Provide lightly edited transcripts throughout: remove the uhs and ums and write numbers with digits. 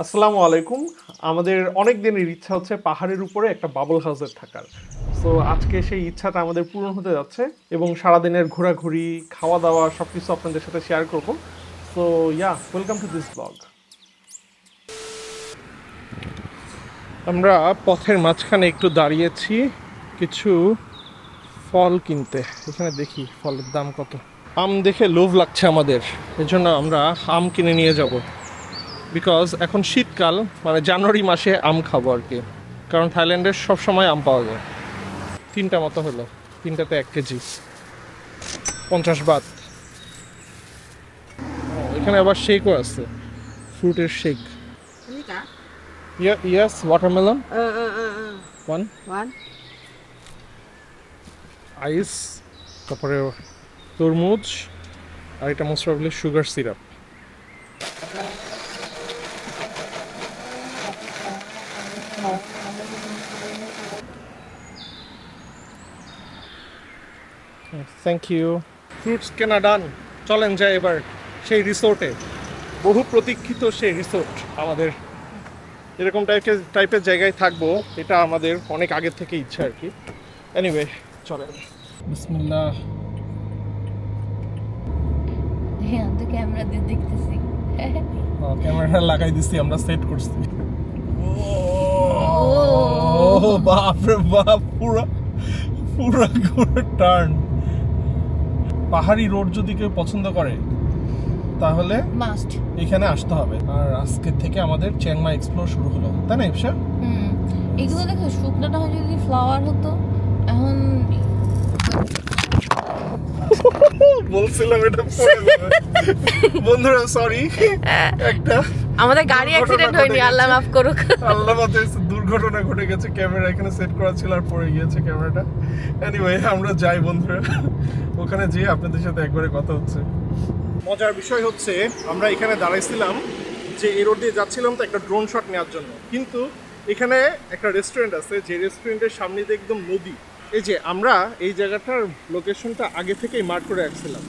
আসসালামু আলাইকুম। আমাদের অনেক দিনের ইচ্ছা হচ্ছে পাহাড়ের উপরে একটা বাবল হাউসে থাকার। সো আজকে সেই ইচ্ছাটা আমাদের পূরণ হতে যাচ্ছে এবং সারাদিনের ঘোরাঘুরি, খাওয়া-দাওয়া সবকিছু আপনাদের সাথে শেয়ার করব। So welcome to this blog. আমরা পথের মাঝখানে একটু দাঁড়িয়েছি কিছু ফল কিনতে। এখানে দেখি ফলের দাম কত। আম দেখে লোভ লাগছে আমাদের, এজন্য আমরা আম কিনে নিয়ে যাব। বিকজ এখন শীতকাল, মানে জানুয়ারি মাসে আম খাবো আর কি, কারণ থাইল্যান্ডের সব সময় আম পাওয়া যায়। তিনটা মতো হলো, তিনটাতে 1 কেজি, 50 বাত। এখানে আবার শেকও আছে, ফ্রুটের shake. Yes, watermelon one, One. Ice, তারপরে তরমুজ, আর এটা most probably sugar syrup. Thank you. Fruits কেনা ডান, চলেন যাই এবার সেই রিসোর্টে। বহু প্রতীক্ষিত সেই রিসোর্ট আমাদের। এরকম টাইপের জায়গায় থাকবো, এটা আমাদের অনেক আগের থেকে ইচ্ছা আর কি। এনিওয়ে চলেন। বিসমিল্লাহ। হ্যাঁ, তো ক্যামেরা দিয়ে দেখতেছি। ক্যামেরা লাগাই দিছি, আমরা সেট করছি। ও বাপ রে বাপ, পুরো টার্ন। পাহাড়ি রোড যদি কেউ পছন্দ করে তাহলে মাস্ট এখানে আসতে হবে। আর আজকে থেকে আমাদের চিংমাই এক্সপ্লোর শুরু হলো, তাই না ইপসা? এগুলো দেখো, শুকনোটা হয় যদি ফ্লাওয়ার হতো। এখন বলছিলাম এটা পড়ে যাবে। বন্ধুরা সরি, একটা আমাদের গাড়ি অ্যাক্সিডেন্ট হয়নি, আল্লাহ মাফ করুক। আল্লাহ মাঝে দুর্ঘটনা ঘটে গেছে। ক্যামেরা এখানে সেট করা ছিল আর পড়ে গিয়েছে ক্যামেরাটা। এনিওয়ে আমরা যাই বন্ধুরা, ওখানে যেয়ে আপনাদের সাথে একবারে কথা হচ্ছে। মজার বিষয় হচ্ছে আমরা এখানে দাঁড়াইছিলাম যে এই রোড দিয়ে যাচ্ছিলাম তো একটা ড্রোন শট নেওয়ার জন্য, কিন্তু এখানে একটা রেস্টুরেন্ট আছে, যে রেস্টুরেন্টের সামনে দিয়ে একদম নদী। এই যে আমরা এই জায়গাটার লোকেশনটা আগে থেকেই মার্ক করে রাখছিলাম,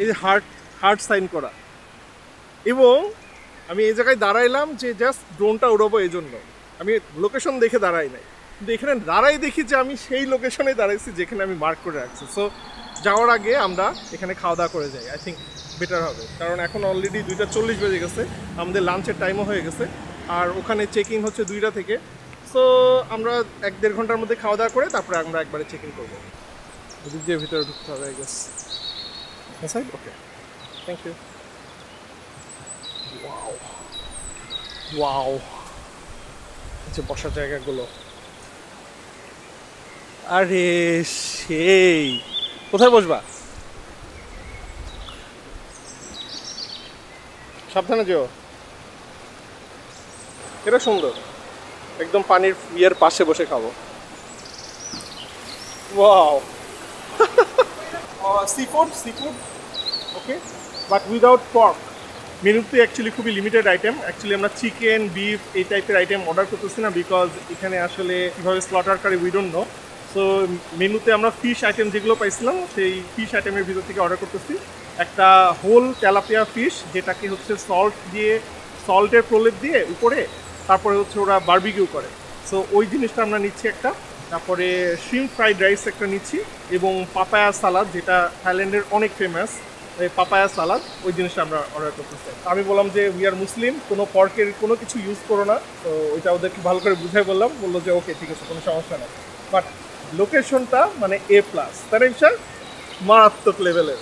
এই যে হার্ট সাইন করা। এবং আমি এই জায়গায় দাঁড়াইলাম যে জাস্ট ড্রোনটা উড়াবো, এই জন্য আমি লোকেশন দেখে দাঁড়াই নাই, কিন্তু এখানে দাঁড়াই দেখি যে আমি সেই লোকেশনে দাঁড়াইছি যেখানে আমি মার্ক করে রাখছি। সো যাওয়ার আগে আমরা এখানে খাওয়া দাওয়া করে যাই, আই থিঙ্ক বেটার হবে, কারণ এখন অলরেডি 2:40 বেজে গেছে, আমাদের লাঞ্চের টাইমও হয়ে গেছে, আর ওখানে চেক ইন হচ্ছে 2টা থেকে। সো আমরা 1-1.5 ঘন্টার মধ্যে খাওয়া দাওয়া করে তারপরে আমরা একবারে চেক ইন করবো। এদিক দিয়ে ভিতরে ঢুকতে হবে I guess. Okay, thank you. Wow, যে বসার জায়গাগুলো, আরে সেই। কোথায় বসবা? সাবধানে যেও। এটা সুন্দর, একদম পানির ইয়ের পাশে বসে খাবো। Wow. Seafood okay, but without pork. মেনুতে অ্যাকচুয়ালি খুবই লিমিটেড আইটেম। অ্যাকচুয়ালি আমরা চিকেন, বিফ এই টাইপের আইটেম অর্ডার করতেছি না, বিকজ এখানে আসলে কীভাবে স্লটার করে উই ডোন্ট নো। সো মেনুতে আমরা ফিশ আইটেম যেগুলো পাইছিলাম সেই ফিশ আইটেমের ভিতর থেকে অর্ডার করতেছি। একটা হোল তেলাপিয়া ফিশ, যেটাকে হচ্ছে সল্টের প্রলেপ দিয়ে উপরে, তারপরে হচ্ছে ওরা বারবিকিউ করে। সো ওই জিনিসটা আমরা নিচ্ছি একটা। তারপরে শ্রিম্প ফ্রাইড রাইস একটা নিচ্ছি, এবং পাপায়া সালাদ, যেটা থাইল্যান্ডের অনেক ফেমাস, এই পাপায়া সালাদ, ওই জিনিসটা আমরা অর্ডার করতে চাই। আমি বললাম যে উই আর মুসলিম, কোনো পর্কের কোনো কিছু ইউজ করো না। তো ওইটা ওদেরকে ভালো করে বুঝাই বললাম, বললো যে ওকে ঠিক আছে, কোনো সমস্যা নেই। বাট লোকেশনটা মানে A+, তাই না ইমশা? মারাত্মক লেভেলের।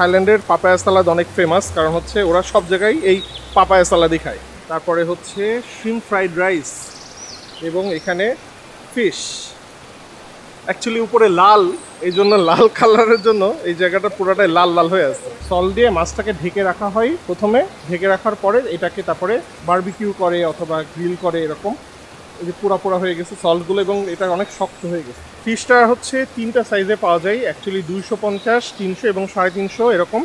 থাইল্যান্ডের পাপায়া সালাদ অনেক ফেমাস, কারণ হচ্ছে ওরা সব জায়গায় এই পাপায়া সালাদই খায়। তারপরে হচ্ছে শ্রিম্প ফ্রাইড রাইস, এবং এখানে ফিশ। অ্যাকচুয়ালি উপরে লাল, এই জন্য লাল কালারের জন্য এই জায়গাটা পুরোটাই লাল লাল হয়ে আছে। সল দিয়ে মাছটাকে ঢেকে রাখা হয় প্রথমে, ঢেকে রাখার পরে এটাকে তারপরে বারবিকিউ করে অথবা গ্রিল করে, এরকম এই যে পোড়া পোড়া হয়ে গেছে সল্টগুলো এবং এটা অনেক শক্ত হয়ে গেছে। ফিশটা হচ্ছে 3টা সাইজে পাওয়া যায় অ্যাকচুয়ালি, 250, 300 এবং 350 এরকম।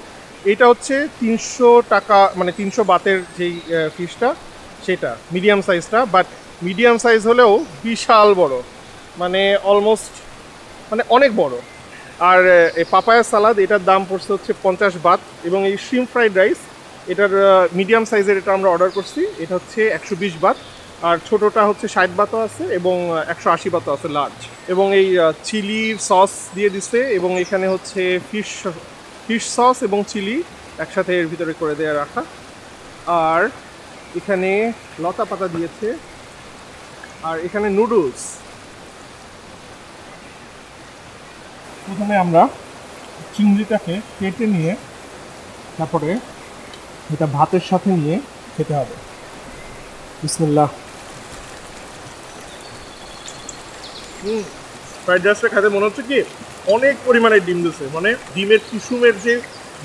এটা হচ্ছে 300 টাকা, মানে 300 বাতের যেই ফিশটা সেটা মিডিয়াম সাইজটা, বাট মিডিয়াম সাইজ হলেও বিশাল বড়, মানে অলমোস্ট মানে অনেক বড়। আর এই পাপায়া সালাদ এটার দাম পড়ছে হচ্ছে 50 বাত, এবং এই শ্রিম্প ফ্রাইড রাইস এটার মিডিয়াম সাইজের এটা আমরা অর্ডার করছি, এটা হচ্ছে 120 বাত, আর ছোটোটা হচ্ছে 60 বাতও আছে এবং 180 বাতও আছে লার্জ। এবং এই চিলির সস দিয়ে দিছে, এবং এখানে হচ্ছে ফিশ সস এবং চিলি একসাথে এর ভিতরে করে দেওয়া রাখা। আর এখানে লতা পাতা দিয়েছে, আর এখানে নুডলস। প্রথমে আমরা চিংড়িটাকে কেটে নিয়ে তারপরে এটা ভাতের সাথে নিয়ে খেতে হবে। বিসমিল্লাহ। ফ্রাইড রাইসটা খেতে মনে হচ্ছে কি অনেক পরিমাণে ডিম দিচ্ছে, মানে ডিমের কুসুমের যে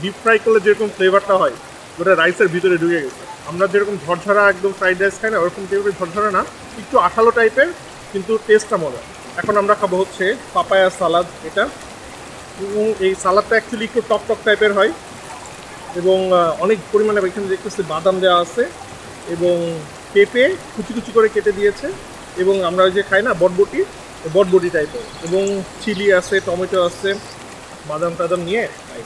ডিপ ফ্রাই করলে যেরকম ফ্লেভারটা হয় ওটা রাইসের ভিতরে ঢুকে গেছে। আমরা যেরকম ঝরঝরা একদম ফ্রাইড রাইস খাই না, ওরকম টাইপের ঝরঝরা না, একটু আঠালো টাইপের, কিন্তু টেস্টটা মজা। এখন আমরা খাবো হচ্ছে পাপায়া সালাদ এটা, এবং এই সালাদটা অ্যাকচুয়ালি একটু টক টক টাইপের হয়, এবং অনেক পরিমাণে এখানে দেখতেছি বাদাম দেওয়া আছে, এবং পেঁপে কুচি কুচি করে কেটে দিয়েছে, এবং আমরা ওই যে খাই না বটবটি টাইপের, এবং চিলি আছে, টমেটো আছে, বাদাম টাদাম নিয়ে খাই।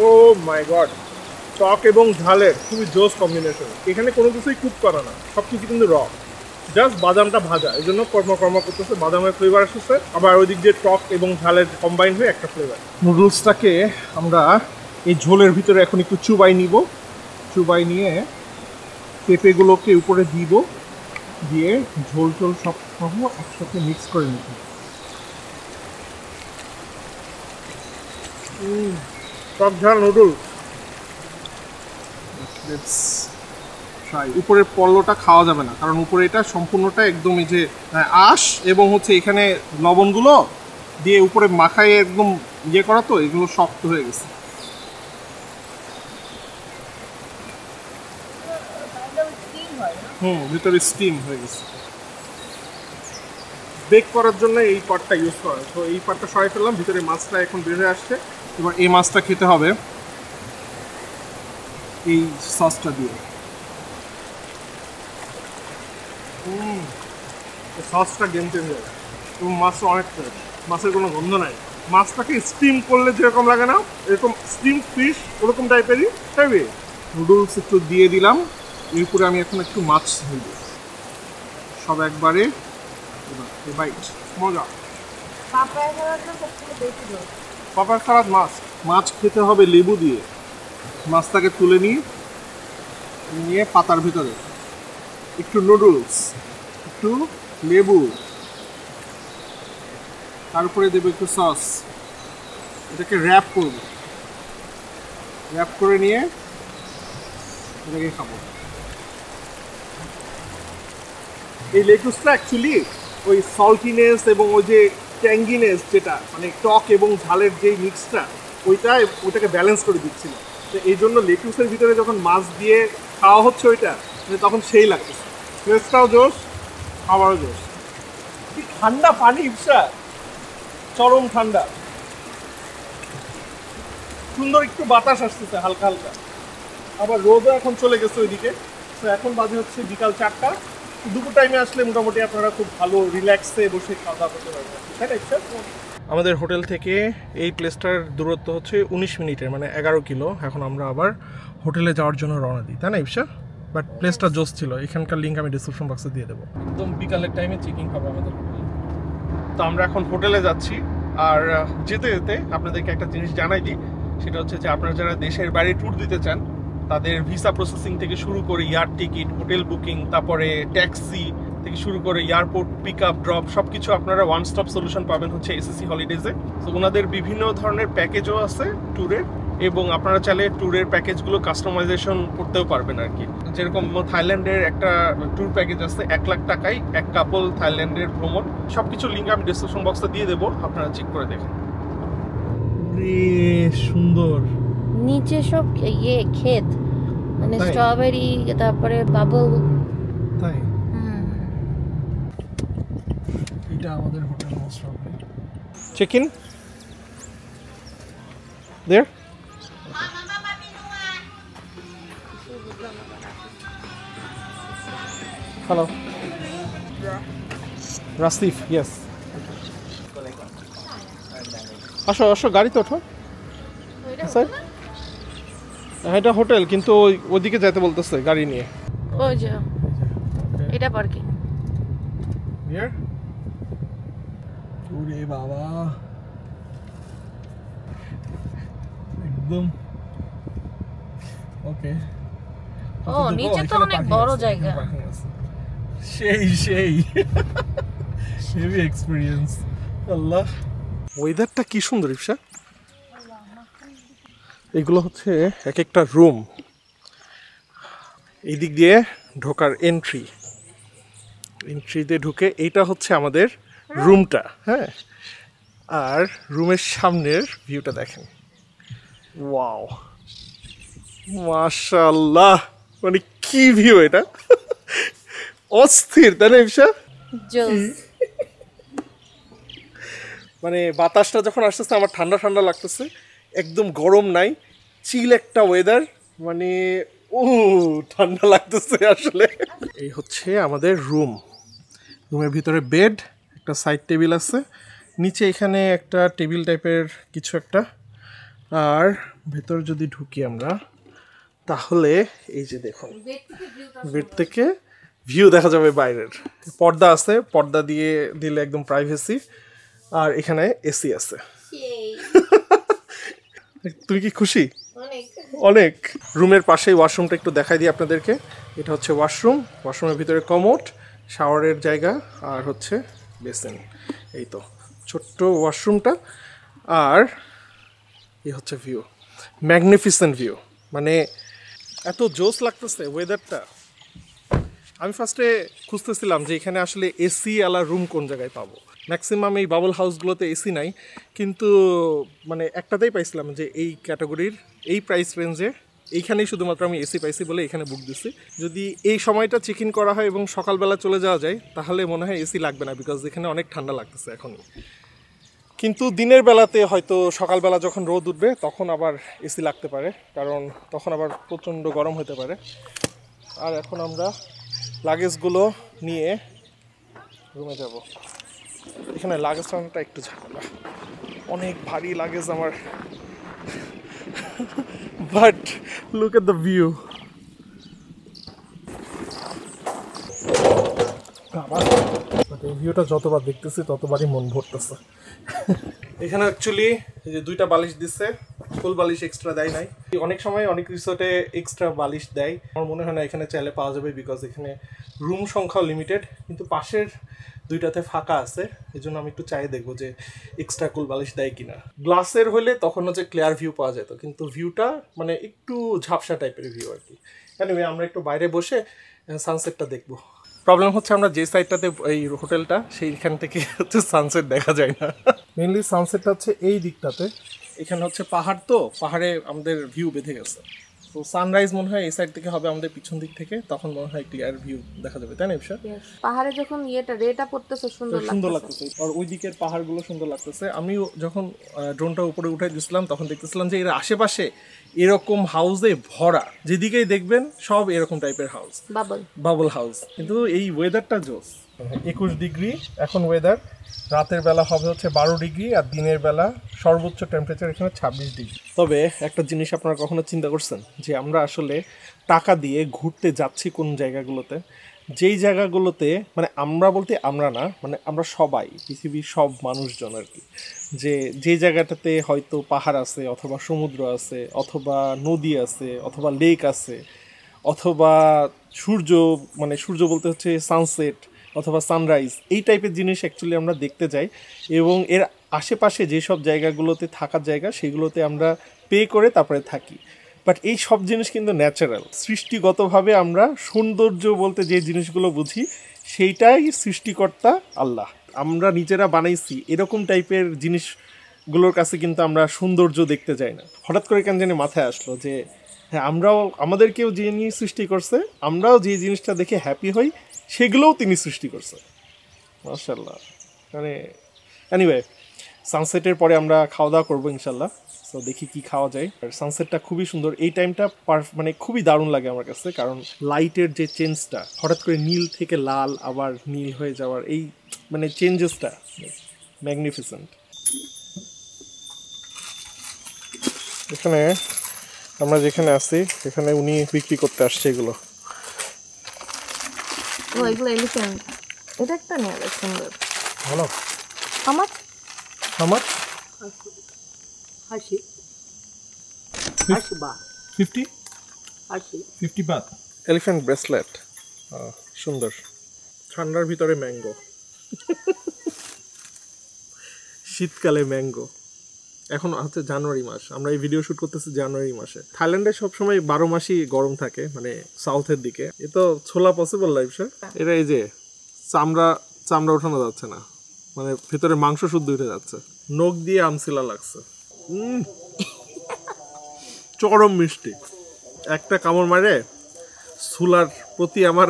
ও মাই গড, টক এবং ঝালের খুবই জোস কম্বিনেশন। এখানে কোনো কিছুই কুক করা না, সব কিছু কিন্তু র, জাস্ট বাদামটা ভাজা, এই জন্য কর্মা করতেছে, বাদামের ফ্লেভার আসছে, আবার ওই দিক দিয়ে টক এবং ঝালের কম্বাইন হয়ে একটা ফ্লেভার। নুডলসটাকে আমরা এই ঝোলের ভিতরে এখন একটু চুবাই নিব, চুবাই নিয়ে পেঁপেগুলোকে উপরে দিব, দিয়ে ঝোল টোল সব একসাথে মিক্স করে নিব। টক ঝাল নুডলস, উপরের পল্লটা খাওয়া যাবে না, কারণ উপরে এটা সম্পূর্ণটা একদম এই যে আঁশ এবং হচ্ছে এখানে লবণগুলো দিয়ে উপরে মাখায় একদম ইয়ে করা, তো এগুলো শক্ত হয়ে গেছে। ভিতরে স্টিম হয়ে গেছে। বেক করার জন্য এই পার্টটা ইউজ করা, তো এই পার্টটা সরাই ফেললাম, ভিতরে মাছটা এখন বের হয়ে আসছে। এবার এই মাছটা খেতে হবে এই সসটা দিয়ে। সসটা গেম চেঞ্জার, এবং মাছটা অনেক ফ্রেশ, মাছের কোনো গন্ধ নাই। মাছটাকে স্টিম করলে যেরকম লাগে না, এরকম স্টিম ফিশ ওরকম টাইপেরই খাইবে। নুডলস একটু দিয়ে দিলাম, এরপরে আমি এখন একটু মাছ ধরব সব একবারে। বাইট মজা। পাপায়া সালাদ মাছ খেতে হবে লেবু দিয়ে। মাছটাকে তুলে নিয়ে পাতার ভিতরে একটু নুডলস, একটু লেবু, তারপরে দেবো একটু সস, এটাকে র্যাপ করব, র্যাপ করে নিয়ে এটাকে খাবো। এই লেটুসটা অ্যাকচুয়ালি ওই সল্টিনেস এবং ওই যে ট্যাঙ্গিনেস, যেটা মানে টক এবং ঝালের যেই মিক্সটা, ওইটাকে ব্যালেন্স করে দিচ্ছিল। তো এই জন্য লেটুসের ভিতরে যখন মাছ দিয়ে খাওয়া হচ্ছে ওইটা, তখন সেই লাগতেছে, টেস্টটাও জোশ, খাবারও জোশ। কি ঠান্ডা পানি, ইপসা চরম ঠান্ডা, সুন্দর একটু বাতাস আসতেছে হালকা হালকা, আবার রোদও এখন চলে গেছে ওইদিকে। তো এখন বাজে হচ্ছে বিকাল 4টা। দুপুর টাইমে আসলে মোটামুটি আপনারা খুব ভালো রিল্যাক্সে বসে খাওয়া দাওয়া করতে পারবেন, তাই না? আমাদের হোটেল থেকে এই প্লেসটার দূরত্ব হচ্ছে 19 মিনিটের, মানে 11 কিলো। এখন আমরা আবার হোটেলে যাওয়ার জন্য রওনা দিই, তাই না ইপসা? বাট প্লেসটা জোস ছিল, এখানকার লিঙ্ক আমি ডিসক্রিপশন বক্সে দিয়ে দেবো। একদম বিকালের টাইমে চেকিং হবে আমাদের হোটেল। তো আমরা এখন হোটেলে যাচ্ছি, আর যেতে যেতে আপনাদেরকে একটা জিনিস জানাই দিই, সেটা হচ্ছে যে আপনারা যারা দেশের বাইরে ট্যুর দিতে চান, তাদের ভিসা প্রসেসিং থেকে শুরু করে এয়ার টিকিট, হোটেল বুকিং, তারপরে ট্যাক্সি থেকে শুরু করে এয়ারপোর্ট পিক আপ ড্রপ, সব কিছু আপনারা ওয়ান স্টপ সলিউশন পাবেন হচ্ছে এসএসসি হলিডেজে। তো ওনাদের বিভিন্ন ধরনের প্যাকেজও আছে ট্যুরের, এবং আপনারা চাইলে ট্যুরের প্যাকেজগুলো কাস্টমাইজেশন করতেও পারবেন আর কি। যেরকম থাইল্যান্ডের একটা ট্যুর প্যাকেজ আছে 1 লাখ টাকায় এক কাপল থাইল্যান্ডের ভ্রমণ। সবকিছু লিঙ্ক আমি ডিসক্রিপশন বক্সে দিয়ে দেবো, আপনারা চেক করে দেখেন। সুন্দর নিচে সব ক্ষেত, মানে তাই? স্ট্রবেরি, তারপরে বাবল। তাই এটা আমাদের hotel most probably. Check in there. Hello Rasif, yes. আসো আসো, গাড়িতে ওঠো স্যার। এটা হোটেল, কিন্তু ওইদিকে যেতে বলতেছে গাড়ি নিয়ে। ওই যে এটা পার্কিং। ওরে বাবা, একদম ওকে। ও নিচে তো অনেক বড় জায়গা। সেই সেই হেভি এক্সপেরিয়েন্স। আল্লাহ, ওয়েদারটা কি সুন্দর ইফসা। এগুলো হচ্ছে এক একটা রুম, এই দিক দিয়ে ঢোকার এন্ট্রিতে ঢুকে এইটা হচ্ছে আমাদের রুমটা, হ্যাঁ। আর রুমের সামনের ভিউটা দেখেন, ওয়াও মাশাআল্লাহ, মানে কি ভিউ এটা, অস্থির তাই না ইফসা? মানে বাতাসটা যখন আসতেছে আমার ঠান্ডা ঠান্ডা লাগতেছে, একদম গরম নাই, চিল একটা ওয়েদার, মানে ঠান্ডা লাগতেছে আসলে। এই হচ্ছে আমাদের রুমের ভিতরে বেড, একটা সাইড টেবিল আছে, নিচে এখানে একটা টেবিল টাইপের কিছু একটা। আর ভেতর যদি ঢুকি আমরা, তাহলে এই যে দেখুন, বেড থেকে ভিউ দেখা যাবে বাইরের। পর্দা আছে, পর্দা দিয়ে দিলে একদম প্রাইভেসি। আর এখানে এসি আছে। তুমি কি খুশি? অনেক। রুমের পাশেই ওয়াশরুমটা একটু দেখাই দিই আপনাদেরকে। এটা হচ্ছে ওয়াশরুমের ভিতরে কমোড, শাওয়ারের জায়গা, আর হচ্ছে বেসিন। এই তো ছোট্ট ওয়াশরুমটা। আর এই হচ্ছে ভিউ, ম্যাগনিফিসেন্ট ভিউ, মানে এত জোস লাগতেছে ওয়েদারটা। আমি ফার্স্টে খুঁজতেছিলাম যে এখানে আসলে এসি আলা রুম কোন জায়গায় পাবো। ম্যাক্সিমাম এই বাবল হাউসগুলোতে এসি নাই, কিন্তু মানে একটাতেই পাইছিলাম যে এই ক্যাটাগরির এই প্রাইস রেঞ্জে এইখানেই শুধুমাত্র আমি এসি পাইছি বলে এখানে বুক দিচ্ছি। যদি এই সময়টা চেক ইন করা হয় এবং সকালবেলা চলে যাওয়া যায়, তাহলে মনে হয় এসি লাগবে না, বিকজ এখানে অনেক ঠান্ডা লাগতেছে এখনই। কিন্তু দিনের বেলাতে হয়তো সকালবেলা যখন রোদ উঠবে তখন আবার এসি লাগতে পারে, কারণ তখন আবার প্রচণ্ড গরম হতে পারে। আর এখন আমরা লাগেজগুলো নিয়ে রুমে যাব। এখানে লাগেজ টানাটা একটু ঝামেলা, অনেক ভারী লাগেজ আমার। But look at the view. এই ভিউটা যতবার দেখতেছি ততবারই মন ভরতেছে। এখানে অ্যাকচুয়ালি এই যে 2টা বালিশ দিচ্ছে, ফুল বালিশ এক্সট্রা দেয় নাই। অনেক সময় অনেক রিসোর্টে এক্সট্রা বালিশ দেয়, আমার মনে হয় না এখানে চাইলে পাওয়া যাবে, বিকজ এখানে রুম সংখ্যাও লিমিটেড। কিন্তু পাশের 2টাতে ফাঁকা আছে, এই জন্য আমি একটু চাই দেখবো যে এক্সট্রা কুল বালিশ দেয় কিনা। গ্লাসের হলে তখন হচ্ছে ক্লিয়ার ভিউ পাওয়া যেত, কিন্তু ভিউটা মানে একটু ঝাপসা টাইপের ভিউ আর কি। এনিওয়ে আমরা একটু বাইরে বসে সানসেটটা দেখবো। প্রবলেম হচ্ছে আমরা যে সাইডটাতে এই হোটেলটা, সেইখান থেকে হচ্ছে সানসেট দেখা যায় না। মেনলি সানসেটটা হচ্ছে এই দিকটাতে, এখানে হচ্ছে পাহাড়, তো পাহাড়ে আমাদের ভিউ বেঁধে গেছে। তো সানরাইজ মনে হয় এই সাইড থেকে হবে আমাদের পিছন দিক থেকে, তখন মনে হয় ক্লিয়ার ভিউ দেখা যাবে, তাই না ইফসা? পাহাড়ে যখন রেটা পড়তেছে সুন্দর লাগতেছে, আর ওই দিকের পাহাড়গুলো সুন্দর লাগতেছে। আমি যখন ড্রোনটা উপরে উঠাই দিয়েছিলাম তখন দেখতেছিলাম যে এর আশেপাশে এরকম হাউসে ভরা, যেদিকেই দেখবেন সব এরকম টাইপের হাউস, বাবল হাউস। কিন্তু এই ওয়েদারটা জোস। 21 ডিগ্রি এখন ওয়েদার, রাতের বেলা হবে হচ্ছে 12 ডিগ্রি, আর দিনের বেলা সর্বোচ্চ টেম্পারেচার এখানে 26 ডিগ্রি। তবে একটা জিনিস আপনারা কখনো চিন্তা করছেন যে আমরা আসলে টাকা দিয়ে ঘুরতে যাচ্ছি কোন জায়গাগুলোতে, যেই জায়গাগুলোতে মানে আমরা বলতে আমরা না, মানে আমরা সবাই, পৃথিবীর সব মানুষজন আর কি, যে জায়গাটাতে হয়তো পাহাড় আছে, অথবা সমুদ্র আছে, অথবা নদী আছে, অথবা লেক আছে, অথবা সূর্য বলতে হচ্ছে সানসেট অথবা সানরাইজ, এই টাইপের জিনিস অ্যাকচুয়ালি আমরা দেখতে যাই। এবং এর আশেপাশে যেসব জায়গাগুলোতে থাকার জায়গা সেগুলোতে আমরা পে করে তারপরে থাকি, বাট এই সব জিনিস কিন্তু ন্যাচারাল, সৃষ্টিগতভাবে আমরা সৌন্দর্য বলতে যে জিনিসগুলো বুঝি সেইটাই সৃষ্টিকর্তা আল্লাহ, আমরা নিজেরা বানাইছি এরকম টাইপের জিনিসগুলোর কাছে কিন্তু আমরা সৌন্দর্য দেখতে যাই না। হঠাৎ করে কেন জানি মাথায় আসলো যে হ্যাঁ আমরাও আমাদেরকেও যিনি সৃষ্টি করছে, আমরাও যে জিনিসটা দেখে হ্যাপি হই সেগুলোও তিনি সৃষ্টি করছে। মাশাআল্লাহ। মানে এনিওয়ে সানসেটের পরে আমরা খাওয়া দাওয়া করবো ইনশাল্লাহ, তো দেখি কি খাওয়া যায়। আর সানসেটটা খুবই সুন্দর, এই টাইমটা মানে খুবই দারুণ লাগে আমার কাছে, কারণ লাইটের যে চেঞ্জটা হঠাৎ করে নীল থেকে লাল আবার নীল হয়ে যাওয়ার এই মানে চেঞ্জেসটা ম্যাগনিফিসেন্ট। এখানে আমরা যেখানে আছি এখানে উনি বিক্রি করতে আসছে এগুলো। ও এগুলো এলিফ্যান্ট, এটা একটা নিয়ে সুন্দর। ভালো। আমার 50 বাত। এলিফ্যান্ট ব্রেসলেট, সুন্দর, ঠান্ডার ভিতরে ম্যাঙ্গো, শীতকালে ম্যাঙ্গো। এখন হচ্ছে জানুয়ারি মাস, আমরা এই ভিডিও শুট করতেছি জানুয়ারি মাসে। থাইল্যান্ডে সবসময় 12 মাসই গরম থাকে, মানে সাউথের দিকে। এ তো ছোলা পসিবল লাইফ স্যার। এটা এই যে চামড়া ওঠানো যাচ্ছে না, মানে ভেতরে মাংস শুদ্ধ উঠে যাচ্ছে, নখ দিয়ে আমসিলা লাগছে, চরম মিষ্টি। একটা কামড় মারে সুলার প্রতি আমার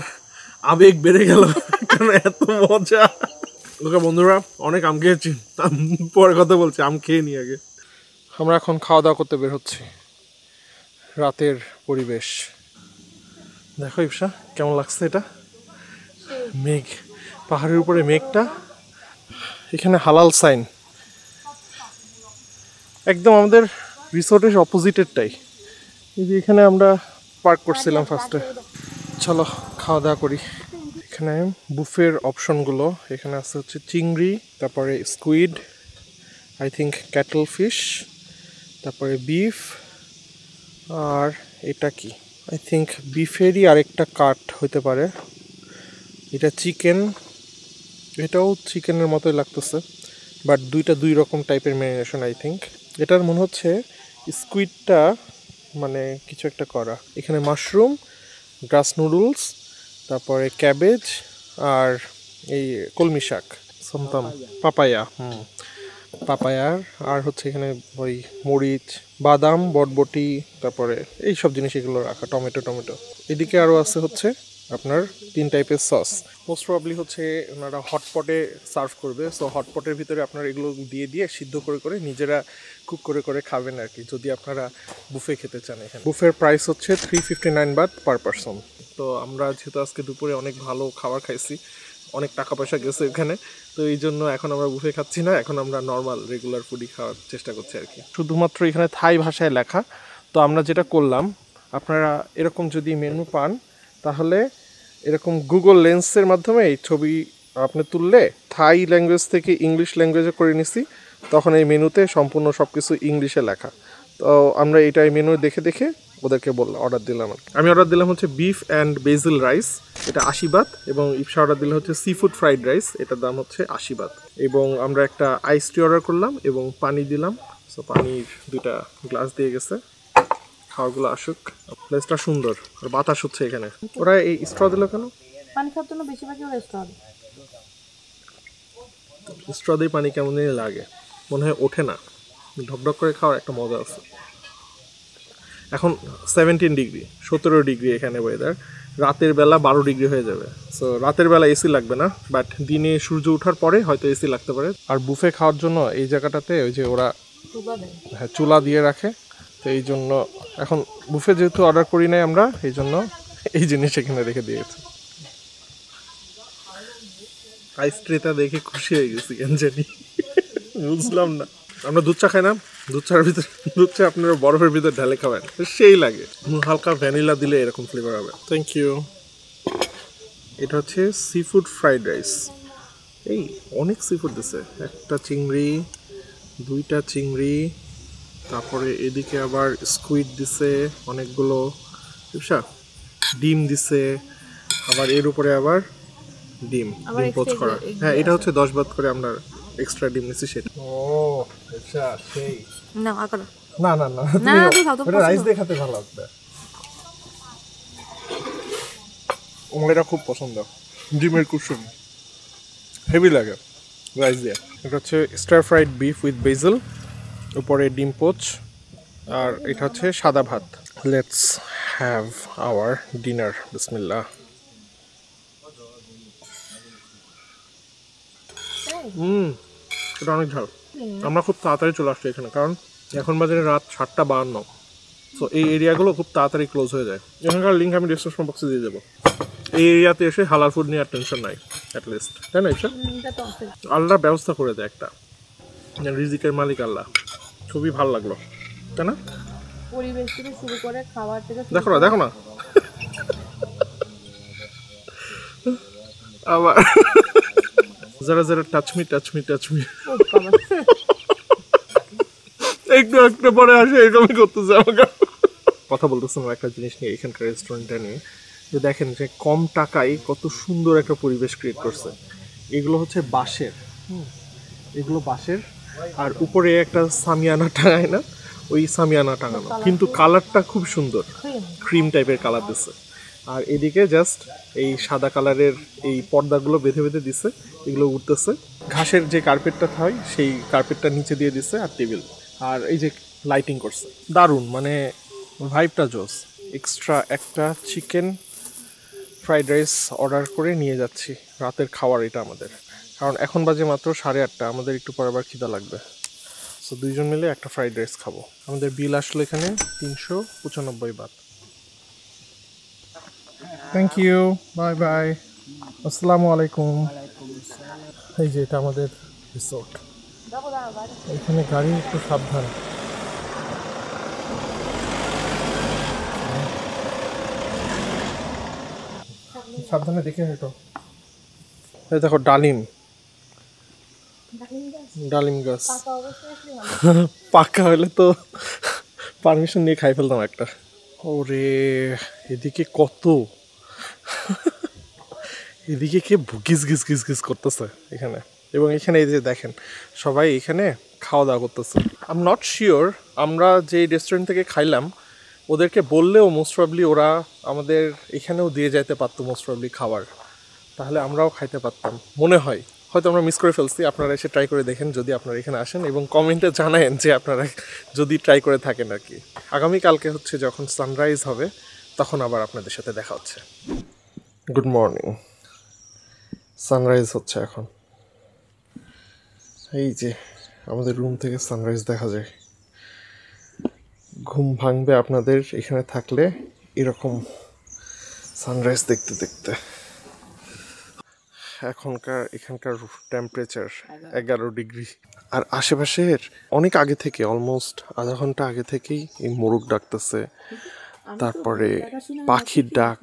আবেগ বেড়ে গেল, কেন এত মজা। ওকে বন্ধুরা, অনেক আম খেয়েছি, পরে কথা বলছি, আম খেয়ে নি আগে। আমরা এখন খাওয়া দাওয়া করতে বের হচ্ছি। রাতের পরিবেশ দেখো ইপসা, কেমন লাগছে এটা? মেঘ, পাহাড়ের উপরে মেঘটা, এখানে হালাল সাইন, একদম আমাদের রিসোর্টের অপোজিটেরটাই। এই যে এখানে আমরা পার্ক করছিলাম ফার্স্টে। চলো খাওয়া দাওয়া করি। এখানে বুফের অপশনগুলো, এখানে আছে হচ্ছে চিংড়ি, তারপরে squid, I think cattle fish, তারপরে বিফ, আর এটা কি আই থিঙ্ক বিফেরই আরেকটা কাট হতে পারে। এটা চিকেন, এটাও চিকেনের মতোই লাগতেছে, বাট দুইটা দুই রকম টাইপের ম্যারিনেশন আই থিঙ্ক। এটার মনে হচ্ছে স্কুইডটা মানে কিছু একটা করা। এখানে মাশরুম, গ্রাস নুডলস, তারপরে ক্যাবেজ, আর এই কলমি শাক, সমতাম, পাপায়া, পাপায়ার, আর হচ্ছে এখানে ওই মরিচ, বাদাম, বটবটি, তারপরে এই সব জিনিস এগুলো রাখা, টমেটো। এদিকে আরও আছে হচ্ছে আপনার 3 টাইপের সস। মোস্ট প্রবাবলি হচ্ছে ওনারা হটপটে সার্ভ করবে, সো হটপটের ভিতরে আপনারা এগুলো দিয়ে সিদ্ধ করে নিজেরা কুক করে খাবেন আর কি, যদি আপনারা বুফে খেতে চান। এখানে বুফের প্রাইস হচ্ছে 359 বাত পার পারসন। তো আমরা যেহেতু আজকে দুপুরে অনেক ভালো খাবার খাইছি, অনেক টাকা পয়সা গেছে এখানে, তো এই জন্য এখন আমরা বুফে খাচ্ছি না, এখন আমরা নর্মাল রেগুলার ফুডই খাওয়ার চেষ্টা করছি আর কি। শুধুমাত্র এখানে থাই ভাষায় লেখা। তো আমরা যেটা করলাম, আপনারা এরকম যদি মেনু পান তাহলে এরকম গুগল লেন্সের মাধ্যমে এই ছবি আপনি তুললে থাই ল্যাঙ্গুয়েজ থেকে ইংলিশ ল্যাঙ্গুয়েজে করে নিছি, তখন এই মেনুতে সম্পূর্ণ সব কিছু ইংলিশে লেখা। তো আমরা এটা এই মেনু দেখে ওদেরকে অর্ডার দিলাম। আমি অর্ডার দিলাম হচ্ছে বিফ অ্যান্ড বেসিল রাইস, এটা 80 বাত, এবং ইপসা অর্ডার দিলে হচ্ছে সি ফুড ফ্রাইড রাইস, এটার দাম হচ্ছে 80 বাত। এবং আমরা একটা আইস টি অর্ডার করলাম এবং পানি দিলাম, সো পানির 2টা গ্লাস দিয়ে গেছে। খাওয়াগুলো আসুক। প্লেসটা সুন্দর আর বাতাস হচ্ছে এখানে। ওরা এই স্ট্র দিল কেন? পানি খাওয়ার জন্য বেশিরভাগই ওরা স্ট্র দিয়ে পানি কেমন লাগে, মনে হয় ওঠে না, ঢকঢক করে খাওয়ার একটা মজা আছে। এখন 17 ডিগ্রি, 17 ডিগ্রি এখানে ওয়েদার। রাতের বেলা 12 ডিগ্রি হয়ে যাবে, সো রাতের বেলা এসি লাগবে না, বাট দিনে সূর্য ওঠার পরে হয়তো এসি লাগতে পারে। আর বুফে খাওয়ার জন্য এই জায়গাটাতে ওই যে ওরা চুলা দিয়ে রাখে, তো এই জন্য এখন বুফে যেহেতু অর্ডার করি নাই আমরা, এই জন্য এই জিনিস এখানে রেখে দিয়েছি। আইস ট্রেটা দেখে খুশি হয়ে গেছি, কেন জানি বুঝলাম না। আমরা দুধ চা খাই না, দুধ চা আপনারা বরফের ভিতরে ঢালে খাবেন, সেই লাগে। হালকা ভ্যানিলা দিলে এরকম ফ্লেভার হবে। Thank you. এটা হচ্ছে সি ফুড ফ্রাইড রাইস। এই অনেক সি ফুড দিছে, একটা চিংড়ি, 2টা চিংড়ি, তারপরে এদিকে আবার স্কুইড দিছে অনেকগুলো, ডিম দিছে, আবার এর উপরে আবার ডিম পোচ করা। হ্যাঁ, এটা হচ্ছে 10 বাত করে আমরা এক্সট্রা ডিম নিছি সেটা। ও আচ্ছা সেই না আকরা না না না না তুই খাও তো এটা রাইস দিয়ে খেতে ভালো লাগবে। আমার এটা খুব পছন্দ, ডিমের কুসুম হেভি লাগে রাইস দিয়ে। এটা হচ্ছে স্টার ফ্রাইড বিফ উইথ বেজেল, উপরে ডিম পোচ, আর এটা হচ্ছে সাদা ভাত। Let's have our dinner. বিসমিল্লাহ। এটা অনেক ঝাল। আমরা খুব তাড়াতাড়ি চলে আসছি এখানে, কারণ এখন বাজারে রাত 7:52। তো এই এরিয়াগুলো খুব তাড়াতাড়ি ক্লোজ হয়ে যায়। এখানকার লিঙ্ক আমি ডিসক্রিপশন বক্সে দিয়ে দেবো। এই এরিয়াতে এসে হালাল ফুড নিয়ে আর টেনশন নাই অ্যাটলিস্ট, তাই না? এটা আল্লাহ ব্যবস্থা করে দেয় একটা, রিজিকের মালিক আল্লাহ। খুবই ভালো লাগলো, তাই না? পরিবেশ থেকে শুরু করে খাবার থেকে দেখো না দেখো না আবার যারা যারা টাচমি টাচমি টাচমি একটু একটু পরে আসে এরকমই করতেছে আমাকে। কথা বলতেছিলাম একটা জিনিস নিয়ে, এখানকার রেস্টুরেন্টটা নিয়ে, যে দেখেন যে কম টাকায় কত সুন্দর একটা পরিবেশ ক্রিয়েট করছে। এগুলো হচ্ছে বাঁশের, এগুলো বাঁশের, আর উপরে একটা সামিয়ানা টাঙায় না, ওই সামিয়ানা টাঙানো, কিন্তু কালারটা খুব সুন্দর, ক্রিম টাইপের কালার দিচ্ছে। আর এদিকে জাস্ট এই সাদা কালারের এই পর্দাগুলো বেঁধে বেঁধে দিছে, এগুলো উঠতেছে। ঘাসের যে কার্পেটটা হয় সেই কার্পেটটা নিচে দিয়ে দিছে, আর টেবিল, আর এই যে লাইটিং করছে, দারুণ, মানে ভাইবটা জোস। এক্সট্রা একটা চিকেন ফ্রাইড রাইস অর্ডার করে নিয়ে যাচ্ছি, রাতের খাওয়ার এটা আমাদের, কারণ এখন বাজে মাত্র 8:30, আমাদের একটু পরে আবার খিদা লাগবে। সো দুইজন মিলে একটা ফ্রাইড রাইস খাবো। আমাদের বিল আসলো এখানে 395 Baat. Thank you, bye bye, আসসালামু আলাইকুম। এই যে এটা আমাদের রিসোর্ট, এখানে গাড়ি একটু সাবধান। সাবধানে দেখে হেঁটো। এই দেখো ডালিম, ডালিম গাছ পাকা হলে তো পারমিশন নিয়ে খাই ফেলতাম একটা। ওরে এদিকে কত, এদিকে কে ঘিস ঘিস ঘিস ঘিস করতেছে এখানে, এবং এখানে এই যে দেখেন সবাই এখানে খাওয়া দাওয়া করতেছে। আই এম নট শিওর আমরা যে রেস্টুরেন্ট থেকে খাইলাম ওদেরকে বললেও মোস্ট প্রবলি ওরা আমাদের এখানেও দিয়ে যাইতে পারতো মোস্ট প্রবলি খাবার, তাহলে আমরাও খাইতে পারতাম মনে হয়। হয়তো আমরা মিস করে ফেলছি। আপনারা এসে ট্রাই করে দেখেন যদি আপনারা এখানে আসেন, এবং কমেন্টে জানায়েন যে আপনারা যদি ট্রাই করে থাকেন আর কি। আগামীকালকে হচ্ছে যখন সানরাইজ হবে তখন আবার আপনাদের সাথে দেখা হচ্ছে। গুড মর্নিং, সানরাইজ হচ্ছে এখন। এই যে আমাদের রুম থেকে সানরাইজ দেখা যায়। ঘুম ভাঙবে আপনাদের এখানে থাকলে এরকম সানরাইজ দেখতে দেখতে। এখানকার টেম্পারেচার 11 ডিগ্রি, আর আশেপাশের অনেক আগে থেকে, অলমোস্ট আধা ঘন্টা আগে থেকেই এই মোরগ ডাকতেছে, তারপরে পাখির ডাক।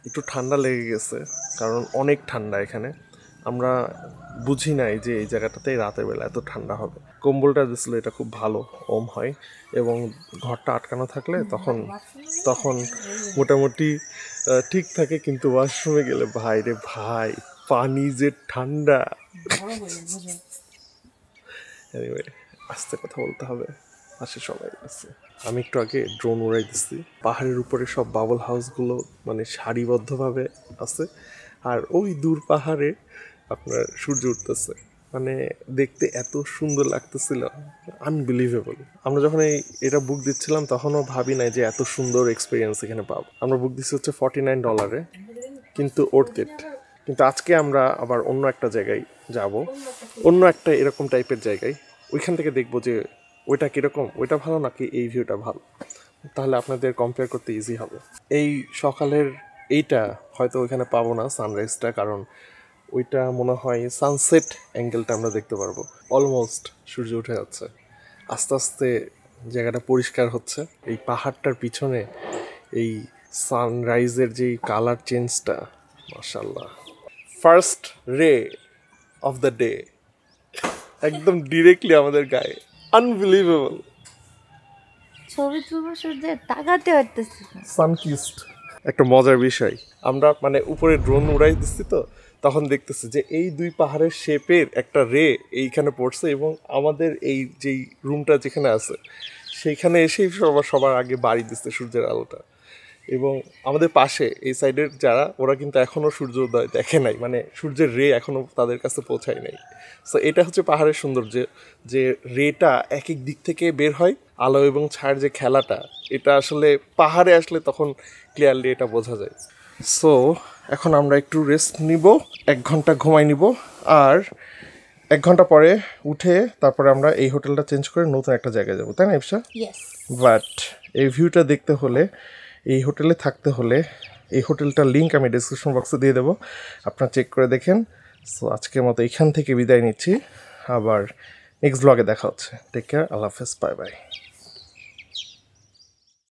একটু ঠান্ডা লেগে গেছে, কারণ অনেক ঠান্ডা এখানে। আমরা বুঝি নাই যে এই জায়গাটাতে রাতের বেলা এত ঠান্ডা হবে। কম্বলটা দিছিল, এটা খুব ভালো ওম হয়, এবং ঘরটা আটকানো থাকলে তখন মোটামুটি ঠিক থাকে। কিন্তু ওয়াশরুমে গেলে ভাই রে ভাই, পানি যে ঠান্ডা। এনিওয়ে আস্তে কথা বলতে হবে, পাশে সবাই আছে। আমি একটু আগে ড্রোন উড়াই দিচ্ছি, পাহাড়ের উপরে সব বাবল হাউসগুলো মানে সারিবদ্ধভাবে আছে, আর ওই দূর পাহাড়ে আপনার সূর্য উঠতেছে, মানে দেখতে এত সুন্দর লাগতেছিল, আনবিলিভেবল। আমরা যখন এটা বুক দিচ্ছিলাম তখনও ভাবি নাই যে এত সুন্দর এক্সপিরিয়েন্স এখানে পাবো। আমরা বুক দিচ্ছি হচ্ছে $49, কিন্তু ওর্থ ইট। কিন্তু আজকে আমরা আবার অন্য একটা জায়গায় যাব, অন্য একটা এরকম টাইপের জায়গায়। ওইখান থেকে দেখবো যে ওইটা কীরকম, ওইটা ভালো নাকি এই ভিউটা ভালো, তাহলে আপনাদের কম্পেয়ার করতে ইজি হবে। এই সকালের এইটা হয়তো ওইখানে পাবো না সানরাইজটা, কারণ ওইটা মনে হয় সানসেট অ্যাঙ্গেলটা আমরা দেখতে পারবো। অলমোস্ট সূর্য উঠে যাচ্ছে, আস্তে আস্তে জায়গাটা পরিষ্কার হচ্ছে। এই পাহাড়টার পিছনে এই সানরাইজের যেই কালার চেঞ্জটা, মাশাআল্লাহ। ফার্স্ট রে অফ দ্য ডে একদম ডিরেক্টলি আমাদের গায়ে, আনবিলিভেবল। ছবি তুলবো সূর্যে তাকাতে পারতেছি। সানকিস্ট। একটা মজার বিষয়, আমরা মানে উপরে ড্রোন উড়াই দিচ্ছি, তো তখন দেখতেছি যে এই দুই পাহাড়ের শেপের একটা রে এইখানে পড়ছে এবং আমাদের এই যেই রুমটা যেখানে আছে সেইখানে এসেই সবার আগে বাড়ি দিচ্ছে সূর্যের আলোটা। এবং আমাদের পাশে এই সাইডের যারা ওরা কিন্তু এখনও সূর্যোদয় দেখে নাই, মানে সূর্যের রে এখনও তাদের কাছে পৌঁছায় নাই। সো এটা হচ্ছে পাহাড়ের সৌন্দর্য, যে রেটা এক এক দিক থেকে বের হয়, আলো এবং ছায়ার যে খেলাটা, এটা আসলে পাহাড়ে আসলে তখন ক্লিয়ারলি এটা বোঝা যায়। সো এখন আমরা একটু রেস্ট নিব, 1 ঘন্টা ঘুমাই নিব, আর 1 ঘন্টা পরে উঠে তারপরে আমরা এই হোটেলটা চেঞ্জ করে নতুন একটা জায়গায় যাবো, তাই না ইপসা? ইয়েস। বাট এই ভিউটা দেখতে হলে, এই হোটেলে থাকতে হলে, এই হোটেলটার লিঙ্ক আমি ডিসক্রিপশন বক্সে দিয়ে দেবো, আপনারা চেক করে দেখেন। সো আজকের মতো এখান থেকে বিদায় নিচ্ছি, আবার নেক্সট ব্লগে দেখা হচ্ছে। টেক কেয়ার, আল্লাহ হাফেজ, বাই বাই।